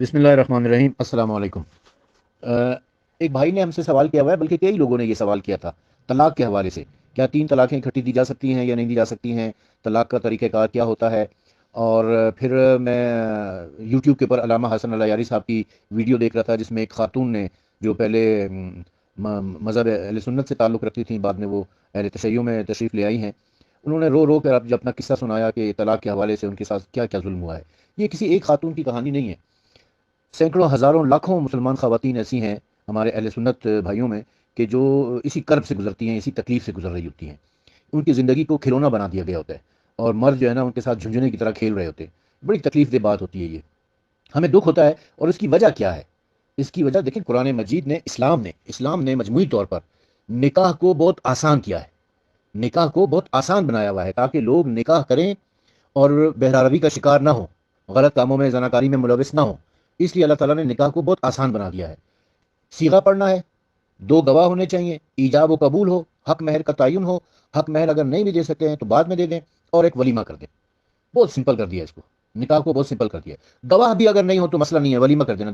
بسم اللہ الرحمن الرحیم، السلام علیکم۔ ایک بھائی نے ہم سے سوال کیا ہوا ہے، بلکہ کئی لوگوں نے یہ سوال کیا تھا طلاق کے حوالے سے۔ کیا 3 طلاقیں اکٹھی دی جا سکتی ہیں یا نہیں دی جا سکتی ہیں؟ طلاق کا طریقہ کار کیا ہوتا ہے؟ اور پھر میں یوٹیوب کے اوپر علامہ حسن اللہ یاری صاحب کی ویڈیو دیکھ رہا تھا، جس میں ایک خاتون نے جو پہلے مذہب اہل سنت سے تعلق رکھتی تھیں، بعد میں وہ اہل تشیع میں تشریف لے آئی ہیں۔ انہوں نے رو رو کر جو اپنا قصہ سنایا کہ طلاق کے حوالے سے ان کے ساتھ کیا کیا ظلم ہوا ہے۔ یہ کسی ایک خاتون کی کہانی نہیں ہے، سینکڑوں ہزاروں لاکھوں مسلمان خواتین ایسی ہیں ہمارے اہل سنت بھائیوں میں کہ جو اسی کرب سے گزرتی ہیں، اسی تکلیف سے گزر رہی ہوتی ہیں۔ ان کی زندگی کو کھلونا بنا دیا گیا ہوتا ہے، اور مرد جو ہے نا ان کے ساتھ جھنجھنے کی طرح کھیل رہے ہوتے ہیں۔ بڑی تکلیف دہ بات ہوتی ہے یہ، ہمیں دکھ ہوتا ہے۔ اور اس کی وجہ کیا ہے؟ اس کی وجہ دیکھیں، قرآن مجید نے اسلام نے مجموعی طور پر نکاح کو بہت آسان کیا ہے، نکاح کو بہت آسان بنایا ہوا ہے تاکہ لوگ نکاح کریں اور بہراروی کا شکار نہ ہو، غلط کاموں میں زناکاری میں ملوث نہ ہو۔ اس لیے اللہ تعالیٰ نے نکاح کو بہت آسان بنا دیا ہے۔ صیغہ پڑھنا ہے، 2 گواہ ہونے چاہیے، ایجاب و قبول ہو، حق مہر کا تعین ہو، حق مہر اگر نہیں بھی دے سکتے ہیں تو بعد میں دے دیں، اور ایک ولیمہ کر دیں۔ بہت سمپل کر دیا اس کو، نکاح کو بہت سمپل کر دیا۔ گواہ بھی اگر نہیں ہو تو مسئلہ نہیں ہے، ولیمہ کر دینا۔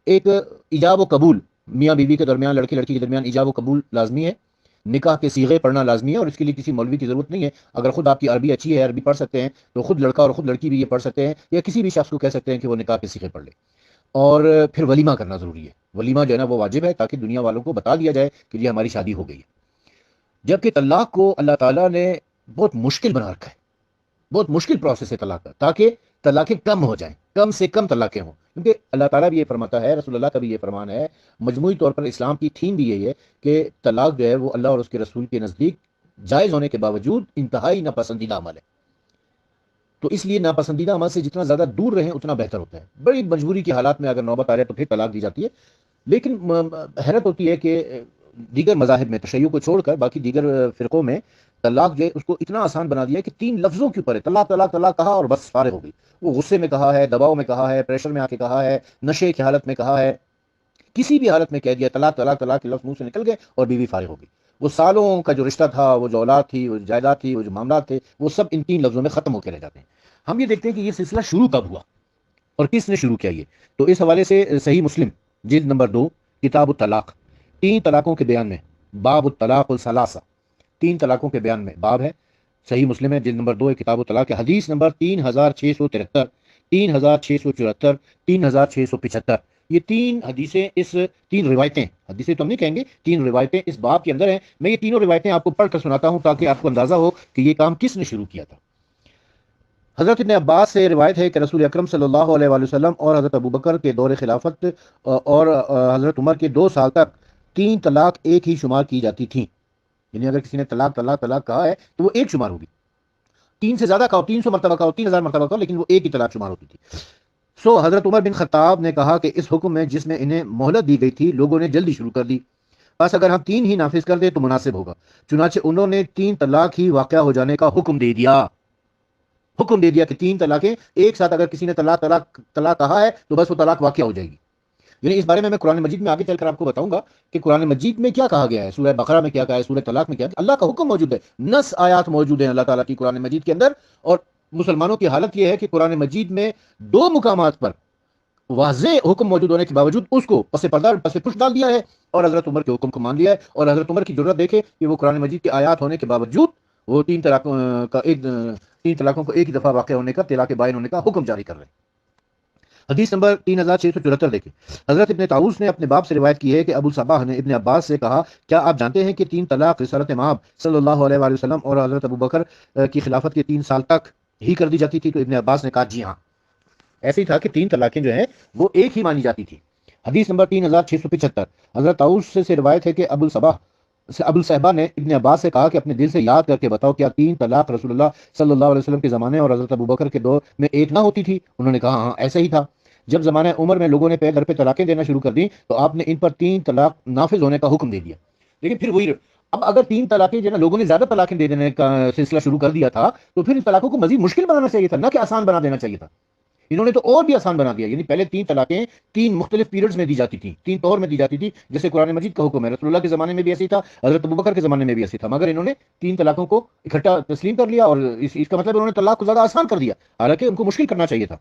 ایک ایجاب و قبول، میاں بیوی کے درمیان، لڑکی لڑکی کے درمیان ایجاب و قبول لازمی ہے۔ نکاح کے صیغے پڑھنا لازمی ہے، اور اس کے لیے کسی مولوی کی ضرورت نہیں ہے۔ اگر خود آپ کی عربی اچھی ہے، عربی پڑھ سکتے ہیں، تو خود لڑکا اور خود لڑکی بھی یہ پڑھ سکتے ہیں، یا کسی بھی شخص کو کہہ سکتے ہیں کہ وہ نکاح کے صیغے پڑھ لے۔ اور پھر ولیمہ کرنا ضروری ہے۔ ولیمہ جو ہے نا وہ واجب ہے، تاکہ دنیا والوں کو بتا دیا جائے کہ یہ ہماری شادی ہو گئی ہے۔ جبکہ طلاق کو اللہ تعالیٰ نے بہت مشکل بنا رکھا ہے، بہت مشکل پروسیس ہے طلاق کا، تاکہ طلاقیں کم ہو جائیں، کم سے کم طلاقیں ہوں۔ کیونکہ اللہ تعالیٰ بھی یہ فرماتا ہے، رسول اللہ کا بھی یہ فرمان ہے، مجموعی طور پر اسلام کی تھیم بھی یہی ہے کہ طلاق جو ہے وہ اللہ اور اس کے رسول کے نزدیک جائز ہونے کے باوجود انتہائی ناپسندیدہ عمل ہے۔ تو اس لیے ناپسندیدہ عمل سے جتنا زیادہ دور رہیں اتنا بہتر ہوتا ہے۔ بڑی مجبوری کی حالات میں اگر نوبت آ جائے تو پھر طلاق دی جاتی ہے۔ لیکن حیرت ہوتی ہے کہ دیگر مذاہب میں، تشیع کو چھوڑ کر باقی دیگر فرقوں میں، طلاق جو ہے اس کو اتنا آسان بنا دیا ہے کہ 3 لفظوں کے اوپر ہے، طلاق طلاق طلاق کہا اور بس فارغ ہو گئی۔ وہ غصے میں کہا ہے، دباؤ میں کہا ہے، پریشر میں آ کے کہا ہے، نشے کی حالت میں کہا ہے، کسی بھی حالت میں کہہ دیا طلاق طلاق طلاق کے لفظ منہ سے نکل گئے اور بیوی فارغ ہو گئی۔ وہ سالوں کا جو رشتہ تھا، وہ جو اولاد تھی، وہ جو جائیداد تھی، وہ جو معاملات تھے، وہ سب ان 3 لفظوں میں ختم ہو کے رہ جاتے ہیں۔ ہم یہ دیکھتے ہیں کہ یہ سلسلہ شروع کب ہوا اور کس نے شروع کیا یہ۔ تو اس حوالے سے صحیح مسلم جلد نمبر 2، کتاب الطلاق، 3 طلاقوں کے بیان میں، باب الطلاق الثلاثہ، 3 طلاقوں کے بیان میں باب ہے، صحیح مسلم ہے، جلد نمبر 2 ہے، کتاب الطلاق ہے، حدیث نمبر 3673، 3674، 3675۔ یہ 3 حدیثیں، اس 3 روایتیں، حدیثیں تو ہم نہیں کہیں گے، 3 روایتیں اس باب کے اندر ہیں۔ میں یہ تینوں روایتیں آپ کو پڑھ کر سناتا ہوں تاکہ آپ کو اندازہ ہو کہ یہ کام کس نے شروع کیا تھا۔ حضرت ابن عباس سے روایت ہے کہ رسول اکرم صلی اللہ علیہ وآلہ وسلم اور حضرت ابوبکر کے دور خلافت اور حضرت عمر کے 2 سال تک 3 طلاق ایک ہی شمار کی جاتی تھیں۔ یعنی اگر کسی نے طلاق طلاق طلاق کہا ہے تو وہ ایک شمار ہوگی، 3 سے زیادہ کہو، 300 مرتبہ کہو، 3000 مرتبہ کہو، لیکن وہ ایک ہی طلاق شمار ہوتی تھی۔ حضرت عمر بن خطاب نے کہا کہ اس حکم میں جس میں انہیں مہلت دی گئی تھی، لوگوں نے جلدی شروع کر دی، بس اگر ہم 3 ہی نافذ کر دیں تو مناسب ہوگا۔ چنانچہ انہوں نے 3 طلاق ہی واقع ہو جانے کا حکم دے دیا کہ 3 طلاقیں ایک ساتھ، اگر کسی نے طلاق طلاق طلاق کہا ہے تو بس وہ طلاق واقع ہو جائے گی۔ یعنی اس بارے میں قرآن مجید میں آگے چل کر آپ کو بتاؤں گا کہ قرآن مجید میں کیا کہا گیا ہے، سورہ بقرہ میں کیا کہا ہے، سورہ طلاق میں کیا ہے۔ اللہ کا حکم موجود ہے، نص آیات موجود ہیں اللہ تعالیٰ کی قرآن مجید کے اندر۔ اور مسلمانوں کی حالت یہ ہے کہ قرآن مجید میں 2 مقامات پر واضح حکم موجود ہونے کے باوجود اس کو پس پردہ، پس پشت ڈال دیا ہے، اور حضرت عمر کے حکم کو مان لیا ہے۔ اور حضرت عمر کی ضرورت دیکھے کہ وہ قرآن مجید کی آیات ہونے کے باوجود وہ 3 طلاقوں کو ایک ہی دفعہ واقع ہونے کا، طلاق بائن ہونے کا حکم جاری کر رہے ہیں۔ حدیث نمبر 3674 دیکھیں، حضرت ابن طاؤس نے اپنے باپ سے روایت کی ہے کہ ابو صباح نے ابن عباس سے کہا، کیا آپ جانتے ہیں کہ 3 طلاق رسالت مآب صلی اللہ علیہ وآلہ وسلم اور حضرت ابوبکر کی خلافت کے 3 سال تک ہی کر دی جاتی تھی؟ تو ابن عباس نے کہا جی ہاں، ایسے ہی تھا کہ 3 طلاقیں جو ہیں وہ ایک ہی مانی جاتی تھی۔ حدیث نمبر 3675، حضرت طاؤس سے روایت ہے کہ ابو الصحبہ نے ابن عباس سے کہا کہ اپنے دل سے یاد کر کے بتاؤ، کیا 3 طلاق رسول اللہ صلی اللہ علیہ وسلم کے زمانے اور حضرت ابوبکر کے دور میں ایک نہ ہوتی تھی؟ انہوں نے کہا ہاں ایسا ہی تھا۔ جب زمانہ عمر میں لوگوں نے پہ گھر پہ طلاقیں دینا شروع کر دی تو آپ نے ان پر 3 طلاق نافذ ہونے کا حکم دے دیا۔ لیکن پھر وہی، اب اگر 3 طلاقیں جو ہے نا، لوگوں نے زیادہ طلاقیں دے دینے کا سلسلہ شروع کر دیا تھا، تو پھر ان طلاقوں کو مزید مشکل بنانا چاہیے تھا، نہ کہ آسان بنا دینا چاہیے تھا۔ انہوں نے تو اور بھی آسان بنا دیا۔ یعنی پہلے 3 طلاقیں 3 مختلف پیریڈز میں دی جاتی تھیں، 3 طور میں دی جاتی تھی، جیسے قرآن مجید کا حکم ہے۔ رسول اللہ کے زمانے میں بھی ایسی تھا، حضرت ابوبکر کے زمانے میں بھی ایسی تھا، مگر انہوں نے 3 طلاقوں کو اکٹھا تسلیم کر لیا، اور اس کا مطلب انہوں نے طلاق کو زیادہ آسان کر دیا، حالانکہ ان کو مشکل کرنا چاہیے تھا۔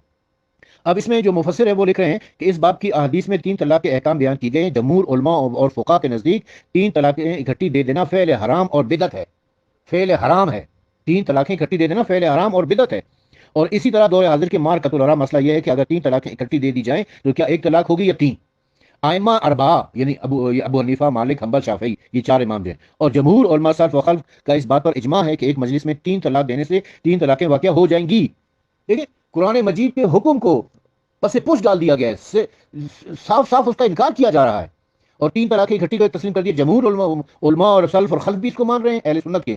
اب اس میں جو مفسر ہے وہ لکھ رہے ہیں کہ اس باب کی احادیث میں 3 طلاق کے احکام بیان کی گئے ہیں۔ جمہور علماء اور فقہا کے نزدیک 3 طلاقیں اکٹھی دے دینا فعل حرام اور بدعت ہے، فعل حرام ہے۔ 3 طلاقیں اکٹھی دے دینا فعل حرام اور بدعت ہے۔ اور اسی طرح دور حاضر کے مار قتل الحرام مسئلہ یہ ہے کہ اگر 3 طلاقیں اکٹھی دے دی جائیں تو کیا ایک طلاق ہوگی یا 3؟ ائمہ اربعہ یعنی ابو حنیفہ، مالک، حنبل، شافعی، یہ 4 امام ہیں، اور جمہور علماء سلف و خلف کا اس بات پر اجماع ہے کہ ایک مجلس میں 3 طلاق دینے سے 3 طلاقیں واقع ہو جائیں گی۔ دیکھیں قرآن مجید کے حکم کو پس پوچھ ڈال دیا گیا ہے، صاف صاف اس کا انکار کیا جا رہا ہے، اور 3 طلاقیں اکٹھی کر تسلیم کر دی۔ جمہور علماء اور سلف اور خلف بھی اس کو مان رہے ہیں، اہل سنت کے،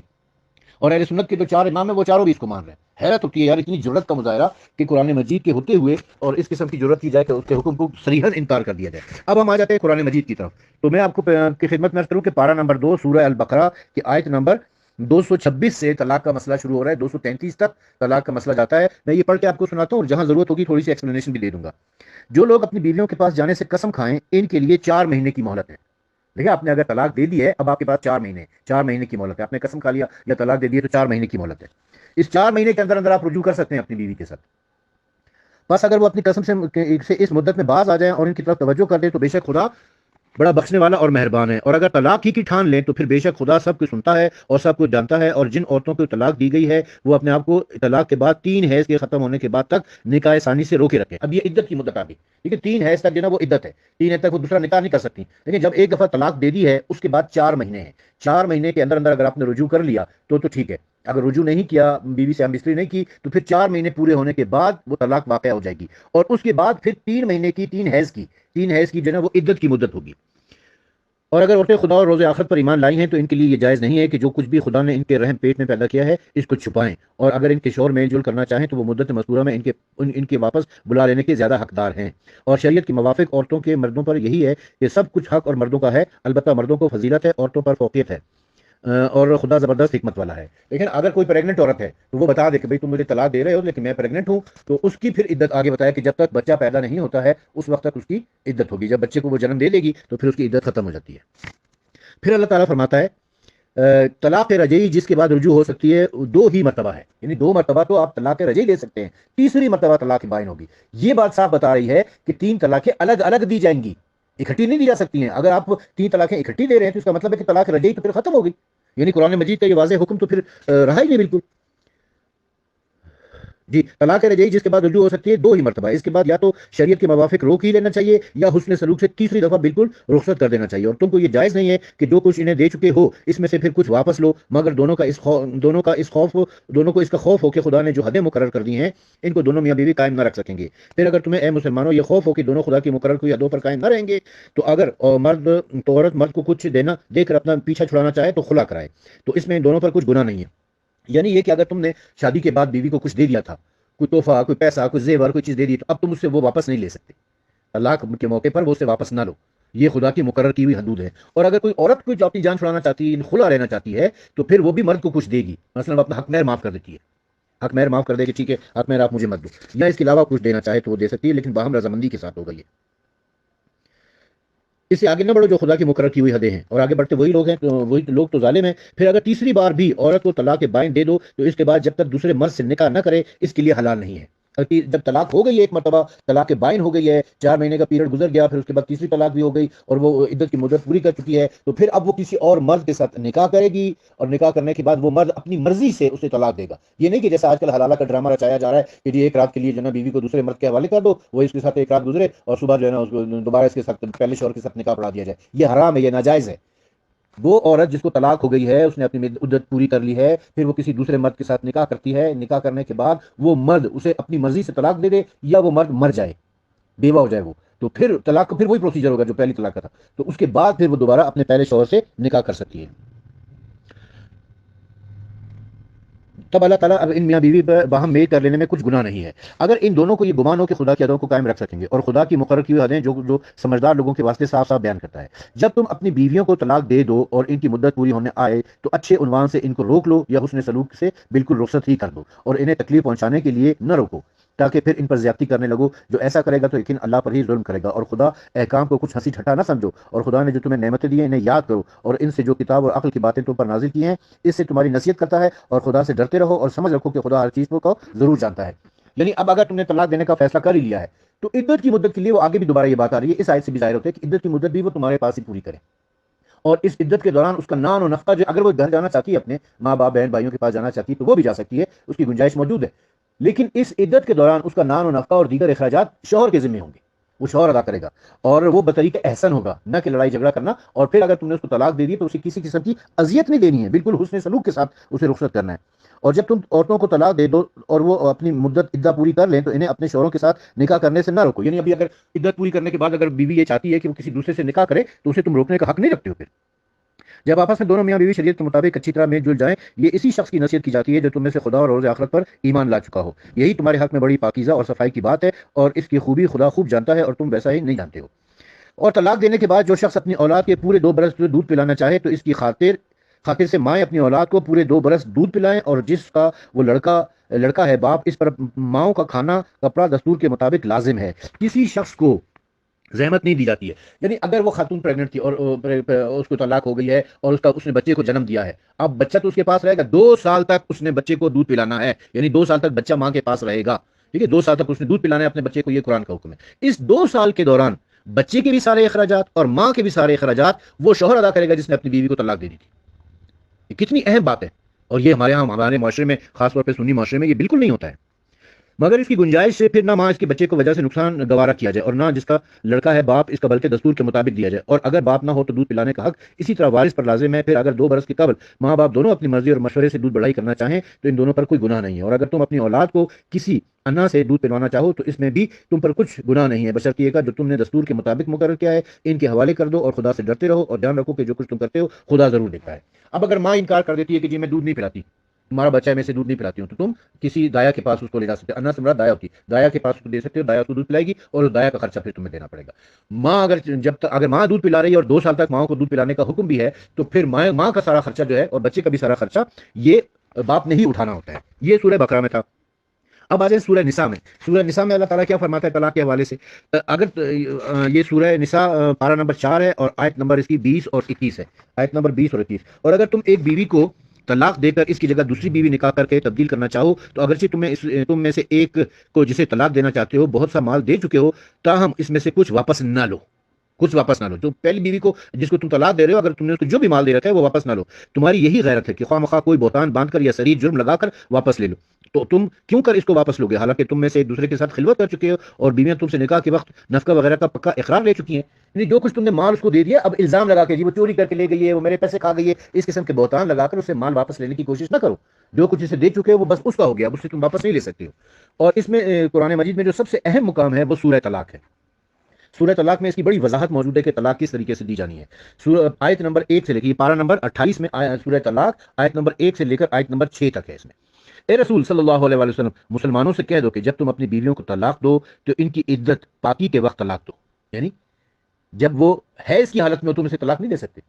اور اہل سنت کے جو 4 امام ہیں وہ چاروں بھی اس کو مان رہے ہیں۔ حیرت ہوتی ہے یار، اتنی جرت کا مظاہرہ کہ قرآن مجید کے ہوتے ہوئے اور اس قسم کی جرت کی جائے کہ اس کے حکم کو صریحاً انکار کر دیا جائے۔ اب ہم آ جاتے ہیں قرآن مجید کی طرف، تو میں آپ کو کی خدمت میں عرض کروں کہ پارہ نمبر 2 سورہ البقرہ کی آیت نمبر 226 سے طلاق کا مسئلہ شروع ہو رہا ہے، 233 تک طلاق کا مسئلہ جاتا ہے۔ میں یہ پڑھ کے آپ کو سناتا ہوں، اور جہاں ضرورت ہوگی تھوڑی سی ایکسپلینیشن بھی دے دوں گا۔ جو لوگ اپنی بیویوں کے پاس جانے سے قسم کھائیں، ان کے لیے 4 مہینے کی مہلت ہے۔ دیکھیں آپ نے اگر طلاق دے دی ہے، اب آپ کے پاس 4 مہینے، 4 مہینے کی مہلت ہے۔ آپ نے قسم کھا لیا یا طلاق دے دی ہے تو 4 مہینے کی مہلت ہے۔ اس 4 مہینے کے اندر اندر آپ رجوع کر سکتے ہیں اپنی بیوی کے ساتھ۔ بس اگر وہ اپنی قسم سے اس مدت میں باز آ جائیں اور ان کی طرف توجہ کر دیں تو بے شک خدا بڑا بخشنے والا اور مہربان ہے۔ اور اگر طلاق ہی کی ٹھان لیں تو پھر بے شک خدا سب کچھ سنتا ہے اور سب کچھ جانتا ہے۔ اور جن عورتوں کو طلاق دی گئی ہے وہ اپنے آپ کو طلاق کے بعد 3 حیض کے ختم ہونے کے بعد تک نکاح ثانی سے روکے رکھیں۔ اب یہ عدت کی مدت آ گئی، ٹھیک ہے، 3 حیض تک جو نا وہ عدت ہے، 3 حیض تک وہ دوسرا نکاح نہیں کر سکتی۔ لیکن جب ایک دفعہ طلاق دے دی ہے اس کے بعد 4 مہینے ہیں، 4 مہینے کے اندر اندر اگر آپ نے رجوع کر لیا تو ٹھیک ہے۔ اگر رجوع نہیں کیا، بیوی سے ہم بستری نہیں کی، تو پھر 4 مہینے پورے ہونے کے بعد وہ طلاق واقع ہو جائے گی، اور اس کے بعد پھر 3 مہینے کی 3 حیض کی جو ہے نا وہ عدت کی مدت ہوگی۔ اور اگر عورتیں خدا اور روز آخرت پر ایمان لائی ہیں تو ان کے لیے یہ جائز نہیں ہے کہ جو کچھ بھی خدا نے ان کے رحم پیٹ میں پیدا کیا ہے اس کو چھپائیں، اور اگر ان کے شوہر میل جول کرنا چاہیں تو وہ مدت مذکورہ میں ان کے واپس بلا لینے کے زیادہ حقدار ہیں۔ اور شریعت کے موافق عورتوں کے مردوں پر یہی ہے کہ سب کچھ حق اور مردوں کا ہے، البتہ مردوں کو فضیلت ہے، عورتوں پر فوقیت ہے، اور خدا زبردست حکمت والا ہے۔ لیکن اگر کوئی پریگننٹ عورت ہے تو وہ بتا دے کہ بھئی تم مجھے طلاق دے رہے ہو لیکن میں پریگننٹ ہوں، تو اس کی پھر عدت آگے بتایا کہ جب تک بچہ پیدا نہیں ہوتا ہے اس وقت تک اس کی عدت ہوگی۔ جب بچے کو وہ جنم دے لے گی تو پھر اس کی عدت ختم ہو جاتی ہے۔ پھر اللہ تعالیٰ فرماتا ہے طلاق رجعی جس کے بعد رجوع ہو سکتی ہے 2 ہی مرتبہ ہے، یعنی 2 مرتبہ تو آپ طلاق رجعی دے سکتے ہیں، تیسری مرتبہ طلاق بائن ہوگی۔ یہ بات صاف بتا رہی ہے کہ 3 طلاقیں الگ الگ دی جائیں گی، اکٹھی نہیں دی جا سکتی ہیں۔ اگر آپ 3 طلاقیں اکٹھی دے رہے ہیں تو اس کا مطلب ہے کہ طلاق رجعی تو پھر ختم ہوگی، یعنی قرآن مجید کا یہ واضح حکم تو پھر رہا ہی نہیں بالکل۔ جی، طلاق رجعی جس کے بعد رجوع ہو سکتی ہے 2 ہی مرتبہ، اس کے بعد یا تو شریعت کے موافق روک ہی لینا چاہیے یا حسن سلوک سے تیسری دفعہ بالکل رخصت کر دینا چاہیے۔ اور تم کو یہ جائز نہیں ہے کہ جو کچھ انہیں دے چکے ہو اس میں سے پھر کچھ واپس لو، مگر دونوں کو اس کا خوف ہو کہ خدا نے جو حدیں مقرر کر دی ہیں ان کو دونوں میاں بیوی قائم نہ رکھ سکیں گے۔ پھر اگر تمہیں اے مسلمانوں یہ خوف ہو کہ دونوں خدا کی مقرر کوئی حدوں پر قائم نہ رہیں گے تو اگر عورت مرد کو کچھ دے کر اپنا پیچھا چھڑانا چاہے تو خلا کرائے، تو اس میں دونوں پر کچھ گناہ نہیں ہے۔ یعنی یہ کہ اگر تم نے شادی کے بعد بیوی کو کچھ دے دیا تھا، کوئی تحفہ، کوئی پیسہ، کوئی زیور، کوئی چیز دے دی، تو اب تم اس سے وہ واپس نہیں لے سکتے۔ طلاق کے موقع پر وہ اسے واپس نہ لو، یہ خدا کی مقرر کی ہوئی حدود ہے۔ اور اگر کوئی عورت کوئی اپنی جان چھڑانا چاہتی ہے، خلا لینا چاہتی ہے، تو پھر وہ بھی مرد کو کچھ دے گی، مثلا وہ اپنا حق مہر معاف کر دیتی ہے، حق مہر معاف کر دے کہ ٹھیک ہے حق مہر آپ مجھے مت دو، یا اس کے علاوہ کچھ دینا چاہے تو وہ دے سکتی ہے، لیکن باہم رضامندی کے ساتھ ہوگا۔ یہ اس سے آگے نہ بڑھو جو خدا کی مقرر کی ہوئی حدیں ہیں، اور آگے بڑھتے وہی لوگ تو ظالم ہیں۔ پھر اگر تیسری بار بھی عورت کو طلاق بائن دے دو تو اس کے بعد جب تک دوسرے مرد سے نکاح نہ کرے اس کے لیے حلال نہیں ہے۔ جب طلاق ہو گئی ہے، ایک مرتبہ طلاق بائن ہو گئی ہے، 4 مہینے کا پیریڈ گزر گیا، پھر اس کے بعد تیسری طلاق بھی ہو گئی اور وہ عدت کی مدت پوری کر چکی ہے، تو پھر اب وہ کسی اور مرد کے ساتھ نکاح کرے گی، اور نکاح کرنے کے بعد وہ مرد اپنی مرضی سے اسے طلاق دے گا۔ یہ نہیں کہ جیسا آج کل حلالہ کا ڈرامہ رچایا جا رہا ہے کہ جی ایک رات کے لیے جو ہے نا بیوی کو دوسرے مرد کے حوالے کر دو، وہ اس کے ساتھ ایک رات گزرے اور صبح جو ہے نا اس کو دوبارہ اس کے ساتھ پہلے شوہر کے ساتھ نکاح پڑھا دیا جائے۔ یہ حرام ہے، یہ ناجائز ہے۔ وہ عورت جس کو طلاق ہو گئی ہے، اس نے اپنی عدت پوری کر لی ہے، پھر وہ کسی دوسرے مرد کے ساتھ نکاح کرتی ہے، نکاح کرنے کے بعد وہ مرد اسے اپنی مرضی سے طلاق دے دے یا وہ مرد مر جائے، بیوہ ہو جائے وہ، تو پھر طلاق کا پھر وہی پروسیجر ہوگا جو پہلی طلاق کا تھا، تو اس کے بعد پھر وہ دوبارہ اپنے پہلے شوہر سے نکاح کر سکتی ہے۔ تب اللہ تعالیٰ اب ان میاں بیوی پر باہم میل کر لینے میں کچھ گناہ نہیں ہے اگر ان دونوں کو یہ گمان ہو کہ خدا کی حدوں کو قائم رکھ سکیں گے، اور خدا کی مقرر کی ہوئی حدیں جو سمجھدار لوگوں کے واسطے صاف صاف بیان کرتا ہے۔ جب تم اپنی بیویوں کو طلاق دے دو اور ان کی مدت پوری ہونے آئے تو اچھے عنوان سے ان کو روک لو یا حسن سلوک سے بالکل رخصت ہی کر دو، اور انہیں تکلیف پہنچانے کے لیے نہ روکو تاکہ پھر ان پر زیادتی کرنے لگو۔ جو ایسا کرے گا تو یقین اللہ پر ہی ظلم کرے گا، اور خدا احکام کو کچھ ہنسی ٹھٹا نہ سمجھو، اور خدا نے جو تمہیں نعمتیں دی ہیں انہیں یاد کرو، اور ان سے جو کتاب اور عقل کی باتیں تم پر نازل کی ہیں اس سے تمہاری نصیحت کرتا ہے، اور خدا سے ڈرتے رہو اور سمجھ رکھو کہ خدا ہر چیز کو ضرور جانتا ہے۔ یعنی اب اگر تم نے طلاق دینے کا فیصلہ کر ہی لیا ہے تو عدت کی مدت کے لیے وہ آگے بھی دوبارہ یہ بات آ رہی ہے، اس آیت سے بھی ظاہر ہوتا ہے کہ عدت کی مدت بھی وہ تمہارے پاس ہی پوری کرے، اور اس عدت کے دوران اس کا نان و نفقہ جو اگر وہ گھر جانا چاہتی ہے اپنے ماں باپ بہن بھائیوں کے پاس جانا چاہتی ہے تو وہ بھی جا سکتی ہے، اس کی گنجائش موجود ہے، لیکن اس عدت کے دوران اس کا نان و نفقہ اور دیگر اخراجات شوہر کے ذمہ ہوں گے، وہ شوہر ادا کرے گا، اور وہ بطریقہ احسن ہوگا، نہ کہ لڑائی جھگڑا کرنا، اور پھر اگر تم نے اس کو طلاق دے دی تو اسے کسی قسم کی اذیت نہیں دینی ہے، بالکل حسن سلوک کے ساتھ اسے رخصت کرنا ہے۔ اور جب تم عورتوں کو طلاق دے دو اور وہ اپنی مدت عدہ پوری کر لیں تو انہیں اپنے شوہروں کے ساتھ نکاح کرنے سے نہ روکو، یعنی ابھی اگر عدت پوری کرنے کے بعد اگر بیوی یہ چاہتی ہے کہ وہ کسی دوسرے سے نکاح کرے تو اسے تم روکنے کا حق نہیں رکھتے ہو۔ پھر جب آپس میں دونوں میاں بیوی شریعت کے مطابق اچھی طرح مل جل جائیں، یہ اسی شخص کی نصیحت کی جاتی ہے جو تم میں سے خدا اور روز آخرت پر ایمان لا چکا ہو، یہی تمہارے حق میں بڑی پاکیزہ اور صفائی کی بات ہے، اور اس کی خوبی خدا خوب جانتا ہے اور تم ویسا ہی نہیں جانتے ہو۔ اور طلاق دینے کے بعد جو شخص اپنی اولاد کے پورے 2 برس دودھ پلانا چاہے تو اس کی خاطر سے مائیں اپنی اولاد کو پورے 2 برس دودھ پلائیں، اور جس کا وہ لڑکا ہے باپ، اس پر ماؤں کا کھانا کپڑا دستور کے مطابق لازم ہے، کسی شخص کو زحمت نہیں دی جاتی ہے۔ یعنی اگر وہ خاتون پریگننٹ تھی اور اس کو طلاق ہو گئی ہے اور اس نے بچے کو جنم دیا ہے، اب بچہ تو اس کے پاس رہے گا 2 سال تک، اس نے بچے کو دودھ پلانا ہے، یعنی 2 سال تک بچہ ماں کے پاس رہے گا، ٹھیک ہے، 2 سال تک اس نے دودھ پلانا ہے اپنے بچے کو، یہ قرآن کا حکم ہے۔ اس 2 سال کے دوران بچے کے بھی سارے اخراجات اور ماں کے بھی سارے اخراجات وہ شوہر ادا کرے گا جس نے اپنی بیوی کو طلاق دے دی تھی۔ یہ کتنی اہم بات ہے، اور یہ ہمارے معاشرے میں، خاص طور پہ سنی معاشرے میں، یہ بالکل نہیں ہوتا ہے۔ مگر اس کی گنجائش سے پھر نہ ماں اس کے بچے کو وجہ سے نقصان گوارا کیا جائے، اور نہ جس کا لڑکا ہے باپ اس کا بلکہ دستور کے مطابق دیا جائے، اور اگر باپ نہ ہو تو دودھ پلانے کا حق اسی طرح وارث پر لازم ہے۔ پھر اگر 2 برس کے قبل ماں باپ دونوں اپنی مرضی اور مشورے سے دودھ بڑھائی کرنا چاہیں تو ان دونوں پر کوئی گناہ نہیں ہے، اور اگر تم اپنی اولاد کو کسی انا سے دودھ پلوانا چاہو تو اس میں بھی تم پر کچھ گناہ نہیں ہے، بشرطیہ یہ جو تم نے دستور کے مطابق مقرر کیا ہے ان کے حوالے کر دو، اور خدا سے ڈرتے رہو، اور دھیان رکھو کہ جو کچھ تم کرتے ہو خدا ضرور دیکھتا ہے۔ اب اگر ماں انکار کر دیتی ہے کہ جی میں دودھ نہیں پلاتی، تمہارا بچہ ہے میں سے دودھ نہیں پلاتی ہوں، تو تم کسی دایا کے پاس اس کو لے جا سکتے ہو، انا سے مراد دایا ہوتی ہے، دایا کے پاس اس کو دے سکتے ہو، دایا اس کو دودھ پلائے گی اور اس دایا کا خرچہ پھر تمہیں دینا پڑے گا۔ ماں اگر ماں دودھ پلا رہی ہے اور 2 سال تک ماں کو دودھ پلانے کا حکم بھی ہے تو پھر ماں کا سارا خرچہ جو ہے اور بچے کا بھی سارا خرچہ یہ باپ نے ہی اٹھانا ہوتا ہے۔ یہ سورہ بقرہ میں تھا۔ اب آ جائیں سورہ نساء میں۔ سورہ نساء میں اللہ تعالیٰ کیا فرماتا ہے طلاق کے حوالے سے؟ اگر یہ سورہ نساء پارہ نمبر 4 ہے اور آیت نمبر اس کی 20 اور 21 ہے، آیت نمبر 20 اور 21۔ اور اگر تم ایک بیوی کو طلاق دے کر اس کی جگہ دوسری بیوی نکاح کر کے تبدیل کرنا چاہو تو اگرچہ تم میں سے ایک کو جسے طلاق دینا چاہتے ہو بہت سا مال دے چکے ہو، تاہم اس میں سے کچھ واپس نہ لو، جو پہلی بیوی کو جس کو تم طلاق دے رہے ہو اگر تم نے اس کو جو بھی مال دے رکھا ہے وہ واپس نہ لو۔ تمہاری یہی غیرت ہے کہ خواہ مخواہ کوئی بہتان باندھ کر یا شریر جرم لگا کر واپس لے لو، تو تم کیوں کر اس کو واپس لو گے حالانکہ تم میں سے ایک دوسرے کے ساتھ خلوت کر چکے ہو اور بیویاں تم سے نکاح کے وقت نفقہ وغیرہ کا پکا اقرار لے چکی ہیں۔ یعنی جو کچھ تم نے مال اس کو دے دیا، اب الزام لگا کے جی وہ چوری کر کے لے گئی ہے، وہ میرے پیسے کھا گئی ہے، اس قسم کے بہتان لگا کر اسے مال واپس لینے کی کوشش نہ کرو۔ جو کچھ اسے دے چکے ہو وہ بس اس کا ہو گیا، اب اس سے تم واپس نہیں لے سکتے ہو۔ اور اس میں قرآن مجید میں جو سب سے اہم مقام ہے وہ سورہ طلاق ہے۔ سورہ طلاق میں اس کی بڑی وضاحت موجود ہے کہ طلاق کس طریقے سے دی جانی ہے۔ آیت نمبر 1 سے لے کے پارہ نمبر 28 میں سورہ طلاق آیت نمبر 1 سے لے کر آیت نمبر 6 تک ہے۔ اس میں اے رسول صلی اللہ علیہ وسلم مسلمانوں سے کہہ دو کہ جب تم اپنی بیویوں کو طلاق دو تو ان کی عدت پاکی کے وقت طلاق دو، یعنی جب وہ حیض کی حالت میں ہو تم اسے طلاق نہیں دے سکتے،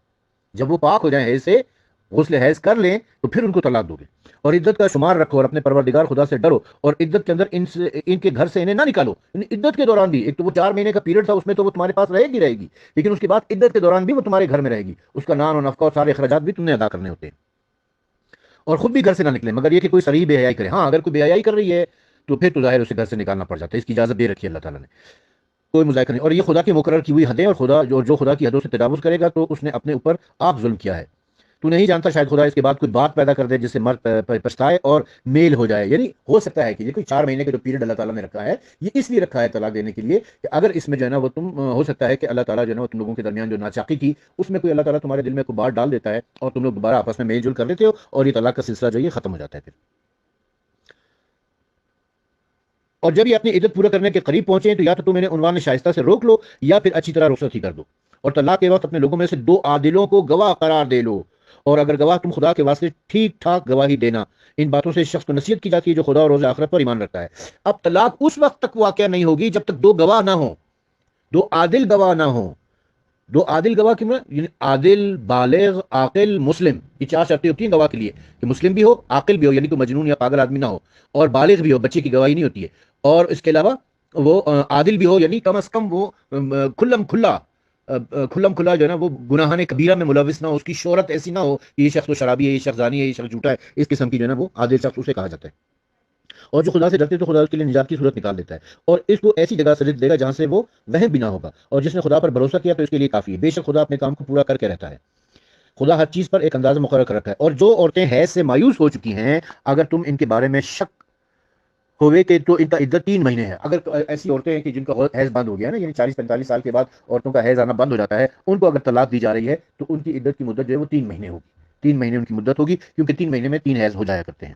جب وہ پاک ہو جائیں حیض سے، غسل حیض کر لیں تو پھر ان کو طلاق دو گے۔ اور عدت کا شمار رکھو اور اپنے پروردگار خدا سے ڈرو، اور عدت کے اندر ان کے گھر سے انہیں نہ نکالو۔ عدت کے دوران بھی ایک تو وہ 4 مہینے کا پیریڈ تھا، اس میں تو وہ تمہارے پاس رہے گی، لیکن اس کے بعد عدت کے دوران بھی وہ تمہارے گھر میں رہے گی، اس کا نان و نفقہ اور سارے اخراجات بھی تم نے ادا کرنے ہوتے ہیں۔ اور خود بھی گھر سے نہ نکلے مگر یہ کہ کوئی صریح بے حیائی کرے۔ ہاں اگر کوئی بے حیائی کر رہی ہے تو پھر تو ظاہر اسے گھر سے نکالنا پڑ جاتا ہے، اس کی اجازت دے رکھی ہے اللہ تعالیٰ نے، کوئی مذائقہ نہیں۔ اور یہ خدا کی مقرر کی ہوئی حدیں، اور خدا جو خدا کی حدوں سے تجاوز کرے گا تو اس نے اپنے اوپر آپ ظلم کیا ہے۔ تو نہیں جانتا شاید خدا اس کے بعد کوئی بات پیدا کر دے جس سے مرد پچھتائے اور میل ہو جائے۔ یعنی ہو سکتا ہے کہ یہ کوئی 4 مہینے کا جو پیریڈ اللہ تعالیٰ نے رکھا ہے یہ اس لیے رکھا ہے طلاق دینے کے لیے کہ اگر اس میں جو ہے نا وہ تم ہو سکتا ہے کہ اللہ تعالیٰ جو ہے نا وہ تم لوگوں کے درمیان جو ناچاقی کی اس میں کوئی اللہ تعالیٰ تمہارے دل میں کوئی بات ڈال دیتا ہے اور تم لوگ دوبارہ آپس میں میل جول کر لیتے ہو اور یہ طلاق کا سلسلہ جو ہے ختم ہو جاتا ہے پھر۔ اور جب یہ اپنی عدت پورا کرنے کے قریب پہنچے تو یا تو تم انہیں عنوان شائستہ سے روک لو یا پھر اچھی طرح رخصت ہی کر دو، اور طلاق کے وقت اپنے لوگوں میں سے 2 عادلوں کو گواہ قرار دے لو، اور اگر گواہ تم خدا کے واسطے ٹھیک ٹھاک گواہی دینا۔ ان باتوں سے اس شخص کو نصیحت کی جاتی ہے جو خدا اور روز آخرت پر ایمان رکھتا ہے۔ اب طلاق اس وقت تک واقع نہیں ہوگی جب تک 2 گواہ نہ ہوں، 2 عادل گواہ نہ ہوں۔ 2 عادل گواہ کی یعنی عادل، بالغ، عاقل، مسلم، یہ 4 شرطیں ہوتی ہیں گواہ کے لیے کہ مسلم بھی ہو، عاقل بھی ہو یعنی کوئی مجنون یا پاگل آدمی نہ ہو، اور بالغ بھی ہو، بچے کی گواہی نہیں ہوتی ہے، اور اس کے علاوہ وہ عادل بھی ہو یعنی کم از کم وہ کھلم کھلا جو ہے نا وہ گناہان کبیرہ میں ملوث نہ ہو، اس کی شہرت ایسی نہ ہو کہ یہ شخص تو شرابی ہے، یہ شخص زانی ہے، یہ شخص جھوٹا ہے، اس قسم کی جو ہے نا وہ عادل شخص اسے کہا جاتا ہے۔ اور جو خدا سے ڈرتے تو خدا اس کے لیے نجات کی صورت نکال دیتا ہے اور اس کو ایسی جگہ سجد دے گا جہاں سے وہ وہم بھی نہ ہوگا، اور جس نے خدا پر بھروسہ کیا تو اس کے لیے کافی ہے، بے شک خدا اپنے کام کو پورا کر کے رہتا ہے، خدا ہر چیز پر ایک اندازہ مقرر کر رکھا ہے۔ اور جو عورتیں حیض سے مایوس ہو چکی ہیں، اگر تم ان کے بارے میں شک ہوئے کہ تو ان کا عدت 3 مہینے ہے۔ اگر ایسی عورتیں ہیں کہ جن کا حیض بند ہو گیا نا، یعنی 40-45 سال کے بعد عورتوں کا حیض آنا بند ہو جاتا ہے، ان کو اگر طلاق دی جا رہی ہے تو ان کی عدت کی مدت جو ہے وہ 3 مہینے ہوگی، 3 مہینے ان کی مدت ہوگی، کیونکہ 3 مہینے میں 3 حیض ہو جایا کرتے ہیں۔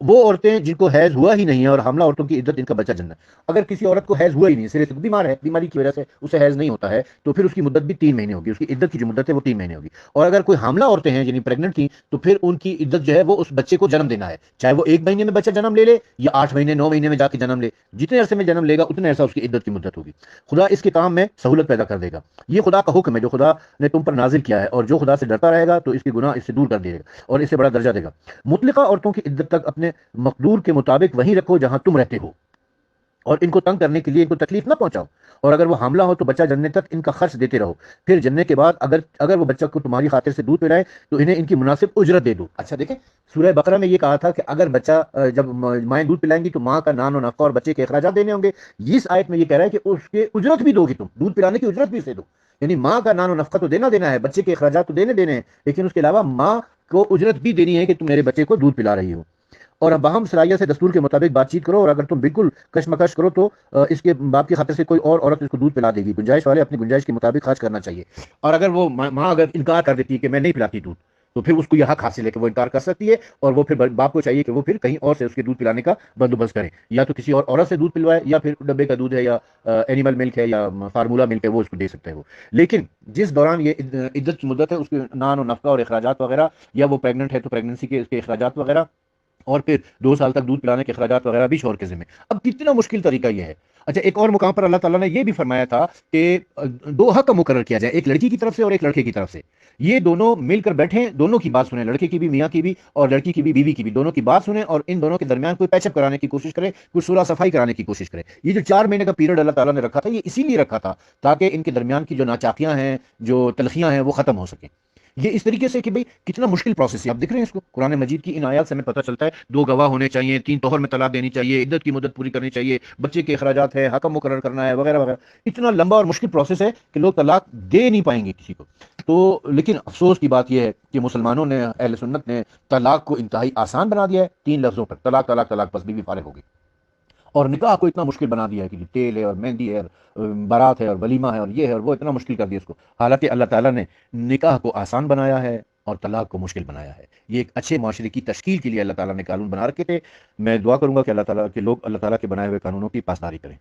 وہ عورتیں جن کو حیض ہوا ہی نہیں ہے، اور حاملہ عورتوں کی عدت ان کا بچہ جننا ہے۔ اگر کسی عورت کو حیض ہوا ہی نہیں ہے، صرف بیمار ہے، بیماری کی وجہ سے اسے حیض نہیں ہوتا ہے، تو پھر اس کی مدت بھی 3 مہینے ہوگی، اس کی عدت کی جو مدت ہے وہ 3 مہینے ہوگی۔ اور اگر کوئی حاملہ عورتیں ہیں یعنی پریگننٹ تھیں، تو پھر ان کی عدت جو ہے وہ اس بچے کو جنم دینا ہے، چاہے وہ 1 مہینے میں بچہ جنم لے لے یا 8 مہینے 9 مہینے میں جا کے جنم لے، جتنے عرصے میں جنم لے گا اتنے عرصہ اس کی عدت کی مدت ہوگی۔ خدا اس کے کام میں سہولت پیدا کر دے گا، یہ خدا کا حکم ہے جو خدا نے تم پر نازل کیا ہے، اور جو خدا سے ڈرتا رہے گا تو اس کے گناہ اس سے دور کر دے گا اور اس سے بڑا درجہ دے گا۔ مطلقہ عورتوں کی عدت تک اپنے مقدور کے مطابق وہیں رکھو جہاں تم رہتے ہو، اور ان کو تنگ کرنے کے لیے ان کو تکلیف نہ پہنچاؤ، اور اگر وہ حاملہ ہو تو بچہ جننے تک ان کا خرچ دیتے رہو، پھر جننے کے بعد اگر وہ بچہ کو تمہاری خاطر سے دودھ پلائے تو انہیں ان کی مناسب اجرت دے دو۔ اچھا دیکھیں، سورہ بقرہ میں یہ کہا تھا کہ اگر بچہ جب مائیں دودھ پلائیں گی تو ماں کا نان و نفقہ اور بچے کے اخراجات دینے ہوں گے، اس آیت میں یہ کہہ رہا ہے کہ اس کے اجرت بھی دو گی، تم دودھ پلانے کی اجرت بھی اسے دو، یعنی ماں کا نان و نفقہ تو دینا ہے، بچے کے اخراجات تو دینے ہیں، لیکن اس کے علاوہ ماں کو اجرت بھی دینی ہے کہ تم میرے بچے کو دودھ پلا رہی ہو۔ اور اب باہم صلاحیت سے دستور کے مطابق بات چیت کرو، اور اگر تم بالکل کشمکش کرو تو اس کے باپ کی خاطر سے کوئی اور عورت اس کو دودھ پلا دے گی، گنجائش والے اپنی گنجائش کے مطابق خرچ کرنا چاہیے۔ اور اگر وہ ماں اگر انکار کر دیتی ہے کہ میں نہیں پلاتی دودھ، تو پھر اس کو یہ حق حاصل ہے کہ وہ انکار کر سکتی ہے، اور وہ پھر باپ کو چاہیے کہ وہ پھر کہیں اور سے اس کے دودھ پلانے کا بندوبست کریں، یا تو کسی اور عورت سے دودھ پلوائے، یا پھر ڈبے کا دودھ ہے یا اینیمل ملک ہے یا فارمولا ملک ہے وہ اس کو دے سکتا ہے وہ۔ لیکن جس دوران یہ عدت کی مدت ہے، اس کے نان و نفقہ اور اخراجات وغیرہ، یا وہ پریگننٹ ہے تو پریگننسی کے اس کے اخراجات وغیرہ، اور پھر 2 سال تک دودھ پلانے کے اخراجات وغیرہ بھی شوہر کے ذمہ۔ اب کتنا مشکل طریقہ یہ ہے۔ اچھا، ایک اور مقام پر اللہ تعالیٰ نے یہ بھی فرمایا تھا کہ 2 حق مقرر کیا جائے، ایک لڑکی کی طرف سے اور ایک لڑکے کی طرف سے، یہ دونوں مل کر بیٹھیں، دونوں کی بات سنیں، لڑکے کی بھی میاں کی بھی اور لڑکی کی بھی بیوی کی بھی، دونوں کی بات سنیں، اور ان دونوں کے درمیان کوئی پیچ اپ کرانے کی کوشش کرے، کچھ صلح صفائی کرانے کی کوشش کرے۔ یہ جو 4 مہینے کا پیریڈ اللہ تعالیٰ نے رکھا تھا، یہ اسی لیے رکھا تھا تاکہ ان کے درمیان کی جو ناچاکیاں ہیں، جو تلخیاں ہیں، وہ ختم ہو سکیں۔ یہ اس طریقے سے کہ بھئی کتنا مشکل پروسیس ہے، آپ دیکھ رہے ہیں اس کو قرآن مجید کی ان آیات سے ہمیں پتہ چلتا ہے 2 گواہ ہونے چاہیے، 3 توہر میں طلاق دینی چاہیے، عدت کی مدت پوری کرنی چاہیے، بچے کے اخراجات ہے، حکم مقرر کرنا ہے، وغیرہ وغیرہ۔ اتنا لمبا اور مشکل پروسیس ہے کہ لوگ طلاق دے نہیں پائیں گے کسی کو۔ تو لیکن افسوس کی بات یہ ہے کہ مسلمانوں نے، اہل سنت نے طلاق کو انتہائی آسان بنا دیا ہے، 3 لفظوں پر طلاق طلاق طلاق، بس بیوی فارغ ہو گئی، اور نکاح کو اتنا مشکل بنا دیا ہے کہ تیل ہے اور مہندی ہے اور بارات ہے اور ولیمہ ہے اور یہ ہے اور وہ، اتنا مشکل کر دیا اس کو، حالانکہ اللہ تعالیٰ نے نکاح کو آسان بنایا ہے اور طلاق کو مشکل بنایا ہے۔ یہ ایک اچھے معاشرے کی تشکیل کے لیے اللہ تعالیٰ نے قانون بنا رکھے تھے۔ میں دعا کروں گا کہ اللہ تعالیٰ کے لوگ اللہ تعالیٰ کے بنائے ہوئے قانونوں کی پاسداری کریں۔